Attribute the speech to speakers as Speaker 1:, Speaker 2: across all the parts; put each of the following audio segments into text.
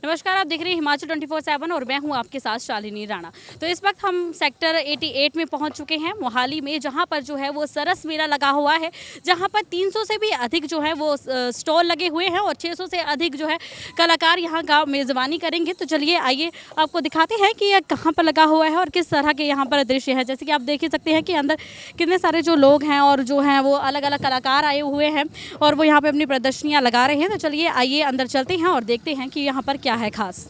Speaker 1: नमस्कार, आप देख रहे हैं हिमाचल 24/7 और मैं हूं आपके साथ शालिनी राणा। तो इस वक्त हम सेक्टर 88 में पहुंच चुके हैं मोहाली में, जहां पर जो है वो सरस मेला लगा हुआ है, जहां पर 300 से भी अधिक जो है वो स्टॉल लगे हुए हैं और 600 से अधिक जो है कलाकार यहां का मेज़बानी करेंगे। तो चलिए आइए आपको दिखाते हैं कि यह कहाँ पर लगा हुआ है और किस तरह के यहाँ पर दृश्य है। जैसे कि आप देख ही सकते हैं कि अंदर कितने सारे जो लोग हैं और जो हैं वो अलग अलग कलाकार आए हुए हैं और वो यहाँ पे अपनी प्रदर्शनियाँ लगा रहे हैं। तो चलिए आइए अंदर चलते हैं और देखते हैं कि यहाँ पर क्या है खास।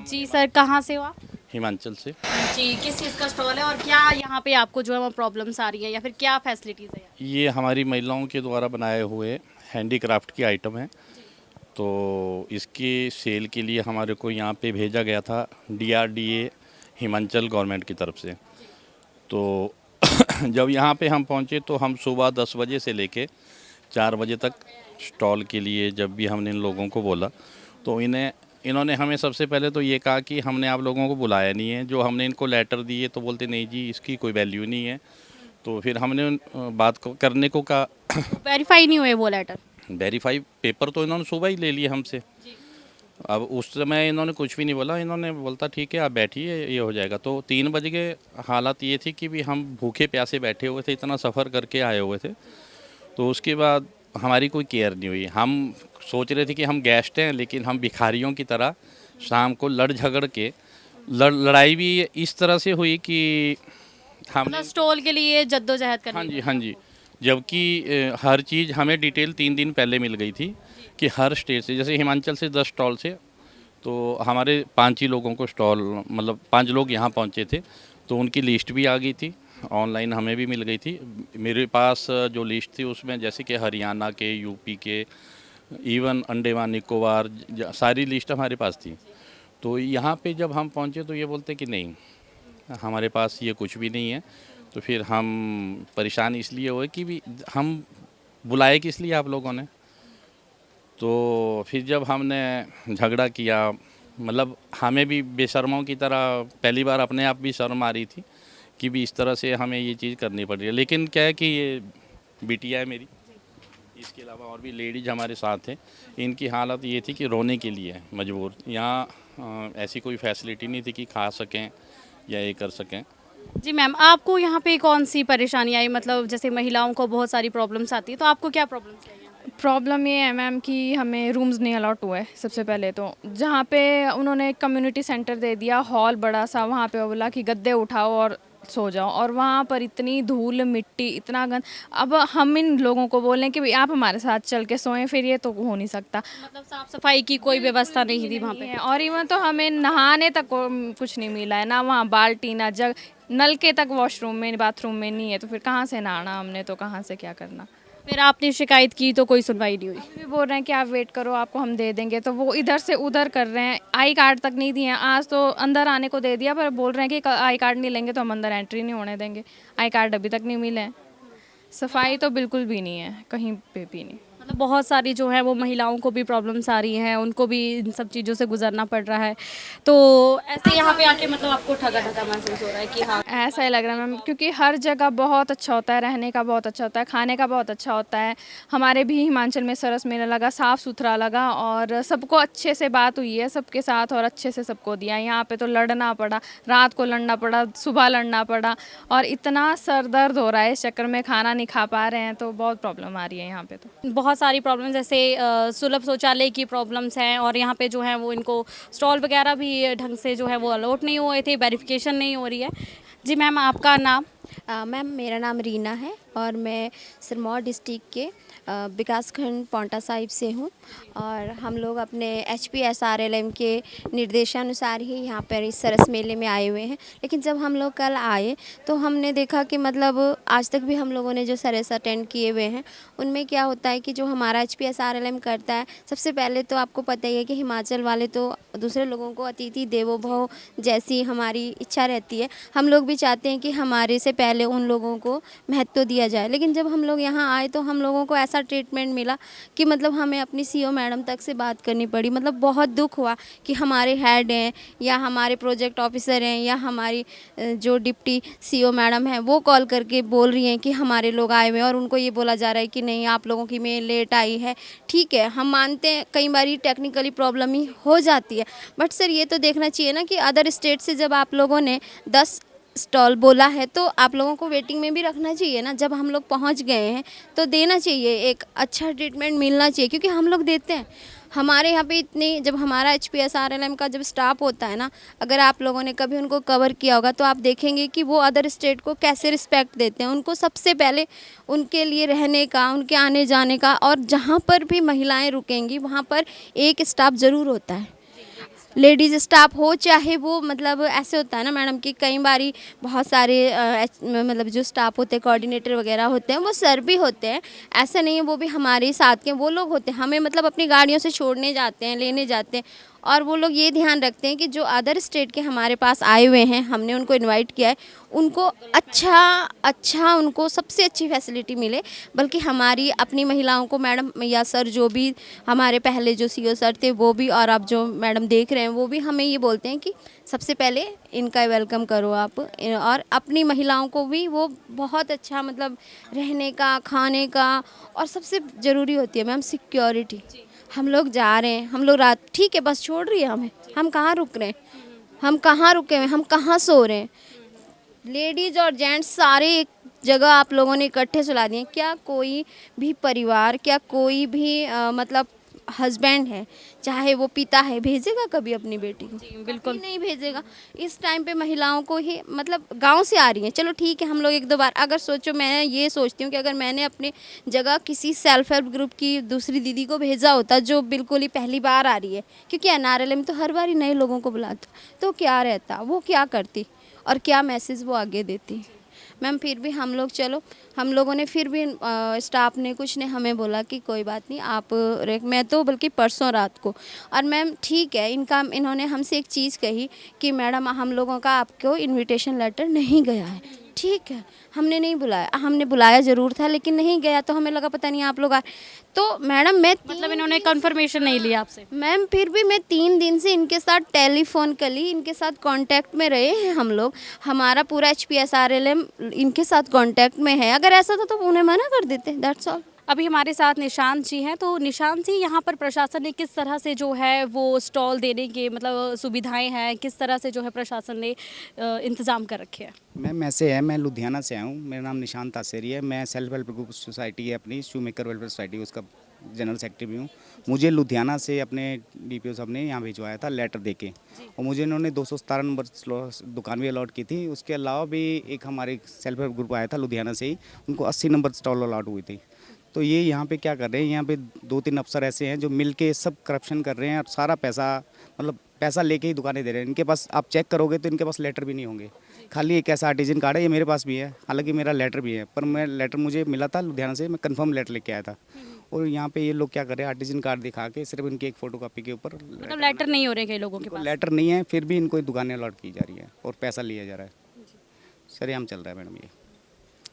Speaker 1: जी सर, कहाँ से हो आप?
Speaker 2: हिमाचल से।
Speaker 1: जी, किस चीज़ का स्टॉल है और क्या यहाँ पे आपको जो है वो प्रॉब्लम्स आ रही है या फिर क्या फैसिलिटीज़ है?
Speaker 2: ये हमारी महिलाओं के द्वारा बनाए हुए हैंडीक्राफ्ट की आइटम है। तो इसकी सेल के लिए हमारे को यहाँ पे भेजा गया था DRDA हिमाचल गवर्नमेंट की तरफ से। तो जब यहाँ पे हम पहुँचे तो हम सुबह 10 बजे से लेके 4 बजे तक स्टॉल के लिए जब भी हमने इन लोगों को बोला तो इन्होंने हमें सबसे पहले तो ये कहा कि हमने आप लोगों को बुलाया नहीं है। जो हमने इनको लेटर दिए तो बोलते नहीं जी इसकी कोई वैल्यू नहीं है। तो फिर हमने बात को करने को कहा।
Speaker 1: वेरीफाई नहीं हुए वो लेटर?
Speaker 2: वेरीफाई पेपर तो इन्होंने सुबह ही ले लिए हमसे। अब उस समय इन्होंने कुछ भी नहीं बोला। इन्होंने बोलता ठीक है आप बैठिए ये हो जाएगा। तो 3 बजे के हालत ये थी कि भी हम भूखे प्यासे बैठे हुए थे, इतना सफ़र करके आए हुए थे। तो उसके बाद हमारी कोई केयर नहीं हुई। हम सोच रहे थे कि हम गेस्ट हैं, लेकिन हम भिखारियों की तरह शाम को लड़ झगड़ के लड़ाई भी इस तरह से हुई कि हमने
Speaker 1: मतलब स्टॉल के लिए जद्दोजहद करनी
Speaker 2: हाँ जी
Speaker 1: पड़ी।
Speaker 2: हाँ जी। जबकि हर चीज़ हमें डिटेल 3 दिन पहले मिल गई थी कि हर स्टेट से, जैसे हिमाचल से 10 स्टॉल से, तो हमारे 5 ही लोगों को स्टॉल, मतलब 5 लोग यहाँ पहुँचे थे। तो उनकी लिस्ट भी आ गई थी, ऑनलाइन हमें भी मिल गई थी। मेरे पास जो लिस्ट थी उसमें जैसे कि हरियाणा के, यूपी के, इवन अंडमान निकोबार, सारी लिस्ट हमारे पास थी। तो यहाँ पे जब हम पहुँचे तो ये बोलते कि नहीं हमारे पास ये कुछ भी नहीं है। तो फिर हम परेशान इसलिए हुए कि भी हम बुलाए किस लिए आप लोगों ने। तो फिर जब हमने झगड़ा किया, मतलब हमें भी बेशर्मों की तरह पहली बार अपने आप भी शर्म आ रही थी कि भी इस तरह से हमें ये चीज़ करनी पड़ रही है। लेकिन क्या है कि ये बिटिया है मेरी, इसके अलावा और भी लेडीज हमारे साथ हैं। इनकी हालत ये थी कि रोने के लिए मजबूर। यहाँ ऐसी कोई फैसिलिटी नहीं थी कि खा सकें या ये कर सकें।
Speaker 1: जी मैम, आपको यहाँ पे कौन सी परेशानी आई? मतलब जैसे महिलाओं को बहुत सारी प्रॉब्लम्स आती है, तो आपको क्या प्रॉब्लम्स आई हैं?
Speaker 3: प्रॉब्लम ये है मैम कि हमें रूम्स नहीं अलॉट हुए सबसे पहले तो। जहाँ पे उन्होंने कम्युनिटी सेंटर दे दिया हॉल बड़ा सा, वहाँ पे वो बोला कि गद्दे उठाओ और सो जाओ, और वहाँ पर इतनी धूल मिट्टी इतना गंद। अब हम इन लोगों को बोल रहे हैं कि भाई आप हमारे साथ चल के सोएं, फिर ये तो हो नहीं सकता।
Speaker 1: मतलब साफ सफाई की कोई व्यवस्था नहीं थी वहाँ पे।
Speaker 3: है, और इवन तो हमें नहाने तक कुछ नहीं मिला है, ना वहाँ बाल्टी ना जग, नल के तक वॉशरूम में बाथरूम में नहीं है, तो फिर कहाँ से नहाना हमने, तो कहाँ से क्या करना।
Speaker 1: फिर आपने शिकायत की तो कोई सुनवाई नहीं हुई।
Speaker 3: भी बोल रहे हैं कि आप वेट करो आपको हम दे देंगे, तो वो इधर से उधर कर रहे हैं। आई कार्ड तक नहीं दिए हैं, आज तो अंदर आने को दे दिया, पर बोल रहे हैं कि आई कार्ड नहीं लेंगे तो हम अंदर एंट्री नहीं होने देंगे। आई कार्ड अभी तक नहीं मिले हैं। सफाई तो बिल्कुल भी नहीं है, कहीं पे भी नहीं।
Speaker 1: मतलब बहुत सारी जो है वो महिलाओं को भी प्रॉब्लम्स आ रही हैं, उनको भी इन सब चीज़ों से गुजरना पड़ रहा है। तो ऐसे यहाँ पे आके मतलब आपको ठगा ठगा महसूस हो रहा है कि हाँ
Speaker 3: ऐसा ही लग रहा है मैम, क्योंकि हर जगह बहुत अच्छा होता है, रहने का बहुत अच्छा होता है, खाने का बहुत अच्छा होता है। हमारे भी हिमाचल में सरस मेला लगा, साफ़ सुथरा लगा, और सबको अच्छे से बात हुई है सबके साथ, और अच्छे से सबको दिया। यहाँ पे तो लड़ना पड़ा, रात को लड़ना पड़ा, सुबह लड़ना पड़ा, और इतना सर दर्द हो रहा है इस चक्कर में, खाना नहीं खा पा रहे हैं, तो बहुत प्रॉब्लम आ रही है यहाँ पे। तो
Speaker 1: बहुत सारी प्रॉब्लम्स जैसे सुलभ शौचालय की प्रॉब्लम्स हैं, और यहाँ पे जो है वो इनको स्टॉल वगैरह भी ढंग से जो है वो अलॉट नहीं हुए थे, वेरिफिकेशन नहीं हो रही है। जी मैम, आपका नाम?
Speaker 4: मैम मेरा नाम रीना है और मैं सिरमौर डिस्ट्रिक्ट के विकासखंड पांवटा साहिब से हूँ, और हम लोग अपने HPSRLM के निर्देशानुसार ही यहाँ पर इस सरस मेले में आए हुए हैं। लेकिन जब हम लोग कल आए तो हमने देखा कि मतलब आज तक भी हम लोगों ने जो सरस अटेंड किए हुए हैं उनमें क्या होता है कि जो हमारा HPSRLM करता है, सबसे पहले तो आपको पता ही है कि हिमाचल वाले तो दूसरे लोगों को अतिथि देवो भव जैसी हमारी इच्छा रहती है। हम लोग भी चाहते हैं कि हमारे से पहले उन लोगों को महत्व दिया जाए। लेकिन जब हम लोग यहाँ आए तो हम लोगों को ऐसा ट्रीटमेंट मिला कि मतलब हमें अपनी CO मैडम तक से बात करनी पड़ी। मतलब बहुत दुख हुआ कि हमारे हेड हैं या हमारे प्रोजेक्ट ऑफिसर हैं या हमारी जो डिप्टी CO मैडम है वो कॉल करके बोल रही हैं कि हमारे लोग आए हुए हैं, और उनको ये बोला जा रहा है कि नहीं आप लोगों की मेल लेट आई है। ठीक है, हम मानते हैं कई बार टेक्निकली प्रॉब्लम ही हो जाती है, बट सर ये तो देखना चाहिए ना कि अदर स्टेट से जब आप लोगों ने 10 स्टॉल बोला है तो आप लोगों को वेटिंग में भी रखना चाहिए ना। जब हम लोग पहुंच गए हैं तो देना चाहिए, एक अच्छा ट्रीटमेंट मिलना चाहिए, क्योंकि हम लोग देते हैं। हमारे यहाँ पे इतने, जब हमारा HPSRLM का जब स्टाफ होता है ना, अगर आप लोगों ने कभी उनको कवर किया होगा तो आप देखेंगे कि वो अदर स्टेट को कैसे रिस्पेक्ट देते हैं। उनको सबसे पहले उनके लिए रहने का, उनके आने जाने का, और जहाँ पर भी महिलाएं रुकेंगी वहाँ पर एक स्टाफ ज़रूर होता है, लेडीज़ स्टाफ हो चाहे वो, मतलब ऐसे होता है ना मैडम कि कई बारी बहुत सारे मतलब जो स्टाफ होते हैं, कोऑर्डिनेटर वगैरह होते हैं, वो सर भी होते हैं, ऐसा नहीं है, वो भी हमारे साथ के वो लोग होते हैं। हमें मतलब अपनी गाड़ियों से छोड़ने जाते हैं, लेने जाते हैं, और वो लोग ये ध्यान रखते हैं कि जो अदर स्टेट के हमारे पास आए हुए हैं, हमने उनको इनवाइट किया है, उनको अच्छा उनको सबसे अच्छी फैसिलिटी मिले। बल्कि हमारी अपनी महिलाओं को मैडम या सर, जो भी हमारे पहले जो CO सर थे वो भी, और आप जो मैडम देख रहे हैं वो भी हमें ये बोलते हैं कि सबसे पहले इनका वेलकम करो आप, और अपनी महिलाओं को भी वो बहुत अच्छा, मतलब रहने का, खाने का, और सबसे ज़रूरी होती है मैम सिक्योरिटी। हम लोग जा रहे हैं, हम लोग रात, ठीक है बस छोड़ रही है हमें, हम कहाँ रुक रहे हैं, हम कहाँ रुके हुए हैं, हम कहाँ सो रहे हैं। लेडीज़ और जेंट्स सारे एक जगह आप लोगों ने इकट्ठे सुला दिए। क्या कोई भी परिवार, क्या कोई भी मतलब हस्बैंड है, चाहे वो पिता है, भेजेगा कभी अपनी बेटी को? बिल्कुल नहीं भेजेगा। इस टाइम पे महिलाओं को ही, मतलब गांव से आ रही हैं, चलो ठीक है, हम लोग एक दो बार, अगर सोचो, मैं ये सोचती हूँ कि अगर मैंने अपने जगह किसी सेल्फ हेल्प ग्रुप की दूसरी दीदी को भेजा होता जो बिल्कुल ही पहली बार आ रही है, क्योंकि NRLM तो हर बार ही नए लोगों को बुलाता, तो क्या रहता, वो क्या करती और क्या मैसेज वो आगे देती। मैम फिर भी हम लोग, चलो हम लोगों ने फिर भी स्टाफ ने कुछ ने हमें बोला कि कोई बात नहीं आप मैं तो बल्कि परसों रात को, और मैम ठीक है, इन्होंने हमसे एक चीज़ कही कि मैडम हम लोगों का आपको इनविटेशन लेटर नहीं गया है। ठीक है, हमने नहीं बुलाया, हमने बुलाया ज़रूर था लेकिन नहीं गया, तो हमें लगा पता नहीं आप लोग आए। तो मैडम मैं
Speaker 1: मतलब इन्होंने कंफर्मेशन नहीं लिया आपसे?
Speaker 4: मैम फिर भी मैं 3 दिन से इनके साथ टेलीफोन करी, इनके साथ कांटेक्ट में रहे हैं हम लोग, हमारा पूरा HPSRLM इनके साथ कांटेक्ट में है। अगर ऐसा था तो उन्हें मना कर देते, दैट्स ऑल।
Speaker 1: अभी हमारे साथ निशांत जी हैं, तो निशांत जी, यहाँ पर प्रशासन ने किस तरह से जो है वो स्टॉल देने के मतलब सुविधाएं हैं, किस तरह से जो है प्रशासन ने इंतज़ाम कर रखे हैं?
Speaker 5: मैम ऐसे है, मैं लुधियाना से आया हूँ, मेरा नाम निशांत आसेरी है, मैं सेल्फ हेल्प ग्रुप सोसाइटी है अपनी, शू मेकर वेलफेयर सोसाइटी, उसका जनरल सेक्रेटरी भी हूँ। मुझे लुधियाना से अपने डीपीओ साहब ने यहाँ भिजवाया था लेटर देके, और मुझे इन्होंने 217 नंबर दुकान भी अलॉट की थी। उसके अलावा भी एक हमारे सेल्फ हेल्प ग्रुप आया था लुधियाना से ही, उनको 80 नंबर स्टॉल अलॉट हुई थी। तो ये यहाँ पे क्या कर रहे हैं, यहाँ पे 2-3 अफसर ऐसे हैं जो मिलके सब करप्शन कर रहे हैं और सारा पैसा मतलब पैसा लेके ही दुकानें दे रहे हैं। इनके पास आप चेक करोगे तो इनके पास लेटर भी नहीं होंगे, खाली एक ऐसा आर्टिजन कार्ड है, ये मेरे पास भी है, हालांकि मेरा लेटर भी है, पर मैं लेटर मुझे मिला था लुधियाना से, मैं कंफर्म लेटर लेके आया था। और यहाँ पे ये लोग क्या कर रहे हैं, आर्टिजन कार्ड दिखा के सिर्फ इनकी एक फ़ोटो कॉपी के ऊपर
Speaker 1: मतलब लेटर नहीं हो रहे कई लोगों के पास।
Speaker 5: लेटर नहीं है, फिर भी इनको दुकानें अलॉट की जा रही है और पैसा लिया जा रहा है। सरेआम चल रहा है मैडम ये।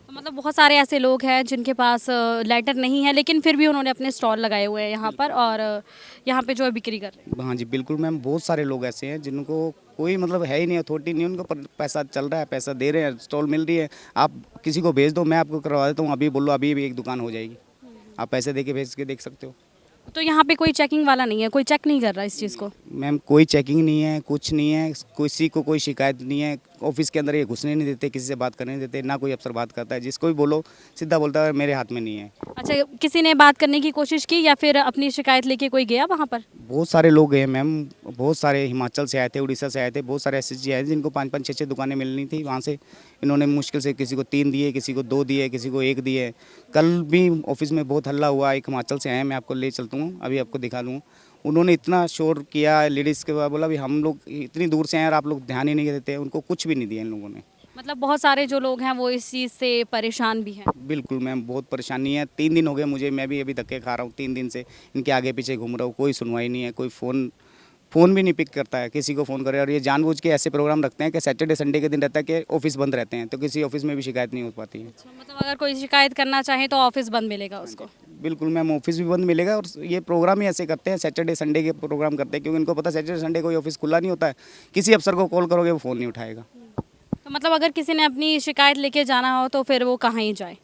Speaker 1: तो मतलब बहुत सारे ऐसे लोग हैं जिनके पास लेटर नहीं है, लेकिन फिर भी उन्होंने अपने स्टॉल लगाए हुए हैं यहाँ पर, और यहाँ पे जो है बिक्री कर रहे हैं।
Speaker 5: हाँ जी बिल्कुल मैम, बहुत सारे लोग ऐसे हैं जिनको कोई मतलब है ही नहीं, अथॉरिटी नहीं उनको, पर पैसा चल रहा है, पैसा दे रहे हैं, स्टॉल मिल रही है। आप किसी को भेज दो, मैं आपको करवा देता हूँ, अभी बोलो अभी भी एक दुकान हो जाएगी, आप पैसे दे के भेज के देख सकते हो।
Speaker 1: तो यहाँ पे कोई चेकिंग वाला नहीं है, कोई चेक नहीं कर रहा इस चीज़ को?
Speaker 5: मैम कोई चेकिंग नहीं है, कुछ नहीं है, किसी को कोई शिकायत नहीं है। ऑफिस के अंदर ये घुसने नहीं देते, किसी से बात करने नहीं देते, ना कोई अफसर बात करता है। जिसको भी बोलो सीधा बोलता है मेरे हाथ में नहीं है।
Speaker 1: अच्छा, किसी ने बात करने की कोशिश की या फिर अपनी शिकायत लेके कोई गया वहाँ पर?
Speaker 5: बहुत सारे लोग गए मैम, बहुत सारे हिमाचल से आए थे, उड़ीसा से आए थे, बहुत सारे एसएसजी आए थे जिनको 5-5, 6-6 दुकानें मिलनी थी। वहाँ से इन्होंने मुश्किल से किसी को 3 दिए, किसी को 2 दिए, किसी को 1 दिए। कल भी ऑफिस में बहुत हल्ला हुआ, एक हिमाचल से आए, मैं आपको ले चलता हूँ, अभी आपको दिखा दूँ। उन्होंने इतना शोर किया लेडीज़ के बाद, बोला भी हम लोग इतनी दूर से आए और आप लोग ध्यान ही नहीं देते। उनको कुछ भी नहीं दिया इन लोगों ने।
Speaker 1: मतलब बहुत सारे जो लोग हैं वो इस चीज़ से परेशान भी हैं।
Speaker 5: बिल्कुल मैम, बहुत परेशानी है। 3 दिन हो गए मुझे, मैं भी अभी धक्के खा रहा हूँ। 3 दिन से इनके आगे पीछे घूम रहा हूँ, कोई सुनवाई नहीं है, कोई फ़ोन भी नहीं पिक करता है, किसी को फ़ोन करे। और ये जानबूझ के ऐसे प्रोग्राम रखते हैं कि सैटरडे संडे के दिन रहता है कि ऑफिस बंद रहते हैं, तो किसी ऑफिस में भी शिकायत नहीं हो पाती है।
Speaker 1: मतलब अगर कोई शिकायत करना चाहे तो ऑफिस बंद मिलेगा उसको?
Speaker 5: बिल्कुल मैम, ऑफिस भी बंद मिलेगा। और ये प्रोग्राम ही ऐसे करते हैं, सैटरडे संडे के प्रोग्राम करते हैं, क्योंकि इनको पता है सैटरडे संडे कोई ऑफिस खुला नहीं होता है। किसी अफसर को कॉल करोगे वो फ़ोन नहीं उठाएगा।
Speaker 1: तो मतलब अगर किसी ने अपनी शिकायत लेके जाना हो तो फिर वो कहाँ ही जाए?